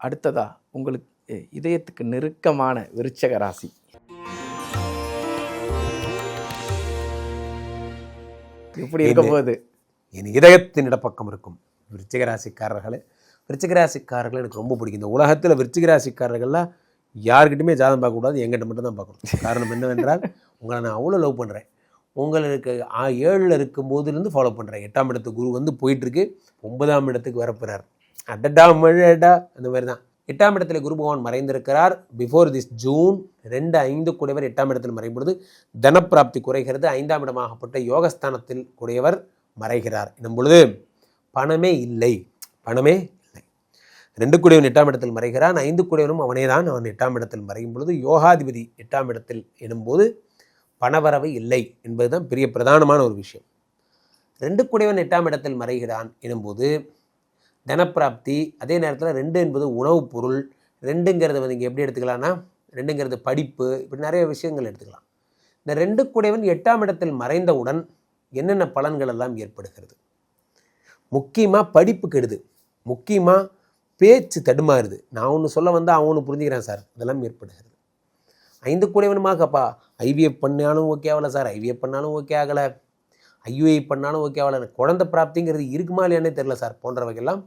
அடுத்ததா உங்களுக்கு இதயத்துக்கு நெருக்கமான விருச்சிக ராசி. எப்படி இருக்க போகுது? என் இதயத்தின் இடப்பக்கம் இருக்கும் விருச்சிக ராசிக்காரர்களே. விருச்சிக ராசிக்காரர்கள் எனக்கு ரொம்ப பிடிக்கும். இந்த உலகத்தில் விருச்சிக ராசிக்காரர்கள்லாம் யாருக்கிட்டையுமே ஜாதகம் பார்க்கக்கூடாது, எங்கிட்ட மட்டும் தான் பார்க்கணும். காரணம் என்னவென்றால், உங்களை நான் அவ்வளோ லவ் பண்ணுறேன். உங்களுக்கு 7ல் இருக்கும்போதுலேருந்து ஃபாலோ பண்ணுறேன். 8ஆம் இடத்துக்கு குரு வந்து போயிட்டுருக்கு, 9ஆம் இடத்துக்கு வரப்போகிறார். அடடா மழடா அந்த மாதிரி தான். 8ஆம் இடத்துல குரு பகவான் மறைந்திருக்கிறார். பிஃபோர் திஸ் ஜூன் 2-5 கூடியவர் 8ஆம் இடத்தில் மறைபொழுது தனப்பிராப்தி குறைகிறது. 5ஆம் இடமாகப்பட்ட யோகஸ்தானத்தில் கூடியவர் மறைகிறார் என்னும் பொழுது பணமே இல்லை. 2 கூடியவன் 8ஆம் இடத்தில் மறைகிறான், 5 கூடியவனும் அவனே தான். அவன் 8ஆம் இடத்தில் மறையும் பொழுது யோகாதிபதி 8ஆம் இடத்தில் எனும்போது பணவரவு இல்லை என்பதுதான் பெரிய பிரதானமான ஒரு விஷயம். 2 கூடியவன் 8ஆம் இடத்தில் மறைகிறான் எனும்போது தனப்பிராப்தி. அதே நேரத்தில் 2 என்பது உணவுப் பொருள். 2ங்கிறது வந்து இங்கே எப்படி எடுத்துக்கலாம்னா, 2ங்கிறது படிப்பு, இப்படி நிறைய விஷயங்கள் எடுத்துக்கலாம். இந்த 2 கூடியவன் 8ஆம் இடத்தில் மறைந்தவுடன் என்னென்ன பலன்கள் எல்லாம் ஏற்படுகிறது? முக்கியமாக படிப்பு கெடுது, முக்கியமாக பேச்சு தடுமாறுது. நான் ஒன்று சொல்ல வந்தால் அவன் ஒன்று புரிஞ்சுக்கிறேன் சார், இதெல்லாம் ஏற்படுகிறது. 5 கூடியவனுமாக்கப்பா ஐவிஎஃப் பண்ணாலும் ஓகே ஆகலை சார், ஐவிஎஃப் பண்ணாலும் ஓகே ஆகலை, ஐயுஐ பண்ணாலும் ஓகே ஆகலை, குழந்தை பிராப்திங்கிறது இருக்குமா இல்லையானே தெரில சார், போன்றவைகள்லாம்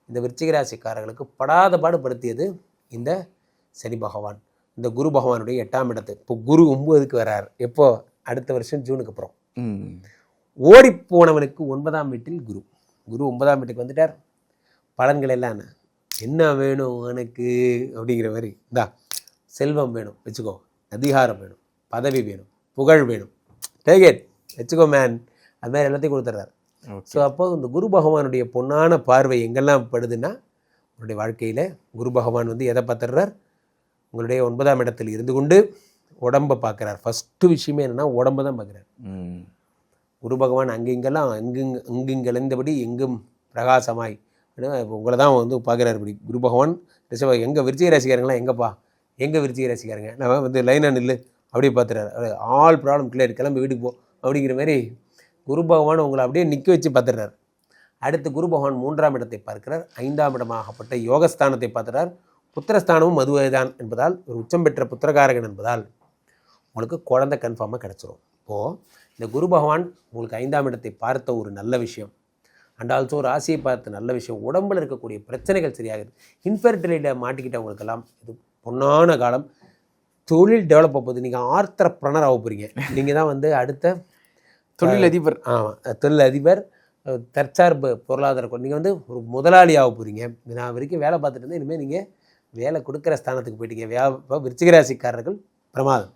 இந்த விருச்சிக ராசிக்காரர்களுக்கு படாத பாடுபடுத்தியது இந்த சனி பகவான். இந்த குரு பகவானுடைய 8ஆம் இடத்து. இப்போ குரு 9க்கு வர்றார். எப்போ? அடுத்த வருஷம் ஜூனுக்கு அப்புறம். ஓடிப்போனவனுக்கு 9ஆம் வீட்டில் குரு. 9ஆம் வீட்டுக்கு வந்துட்டார். பலன்கள் எல்லாம் என்ன வேணும் எனக்கு அப்படிங்கிற மாதிரி, இந்தா செல்வம் வேணும் வச்சுக்கோ, அதிகாரம் வேணும், பதவி வேணும், புகழ் வேணும், டேக் இட் வச்சுக்கோ மேன், அது மாதிரி எல்லாத்தையும் கொடுத்துட்றாரு. ஸோ அப்போ இந்த குரு பகவானுடைய பொன்னான பார்வை எங்கெல்லாம் படுதுன்னா, உங்களுடைய வாழ்க்கையில் குரு பகவான் வந்து எதை பார்த்துடுறார்? உங்களுடைய 9ஆம் இடத்தில் இருந்து கொண்டு உடம்பை பார்க்குறார். ஃபஸ்ட்டு விஷயமே என்னென்னா உடம்பை தான் பார்க்குறார். குரு பகவான் அங்கிங்கெல்லாம் அங்கிங்கெழுந்தபடி எங்கும் பிரகாசமாய் உங்களை தான் வந்து பார்க்குறாரு. இப்படி குரு பகவான் ரிஷப எங்கள் விருச்சிக ராசிக்காரங்களாம் எங்கப்பா, எங்கள் விருச்சிக ராசிக்காரங்க நம்ம வந்து லைனாக நில்லு அப்படியே பார்த்துறாரு. ஆல் ப்ராப்ளம் கிளியர், கிளம்பி வீட்டுக்கு போ அப்படிங்கிற மாதிரி குரு பகவான் உங்களை அப்படியே நிற்க வச்சு பார்த்துடுறார். அடுத்து குரு பகவான் 3ஆம் இடத்தை பார்க்கிறார். 5ஆம் இடமாகப்பட்ட யோகஸ்தானத்தை பார்த்துறார். புத்திரஸ்தானமும் மதுவைதான் என்பதால், ஒரு உச்சம் பெற்ற புத்திரகாரகன் என்பதால் உங்களுக்கு குழந்தை கன்ஃபார்மாக கிடச்சிரும். இப்போது இந்த குரு பகவான் உங்களுக்கு 5ஆம் இடத்தை பார்த்த ஒரு நல்ல விஷயம், அண்ட் ஆல்சோ ராசியை பார்த்த நல்ல விஷயம், உடம்பில் இருக்கக்கூடிய பிரச்சனைகள் சரியாகுது. இன்ஃபெர்டிலிட்டியில் மாட்டிக்கிட்டவங்களுக்கெல்லாம் இது பொன்னான காலம். தொழில் டெவலப் ஆகுது. நீங்கள் ஆர்த்தரப்ரனர் ஆக போகிறீங்க. நீங்கள் தான் வந்து அடுத்த தொழிலதிபர். ஆமாம், தொழிலதிபர், தற்சார்பு பொருளாதார, நீங்கள் வந்து ஒரு முதலாளி ஆக போகிறீங்க. நான் வரைக்கும் வேலை பார்த்துட்டு இருந்தேன், இனிமேல் நீங்கள் வேலை கொடுக்குற ஸ்தானத்துக்கு போயிட்டீங்க. விருச்சிக ராசிக்காரர்கள் பிரமாதம்.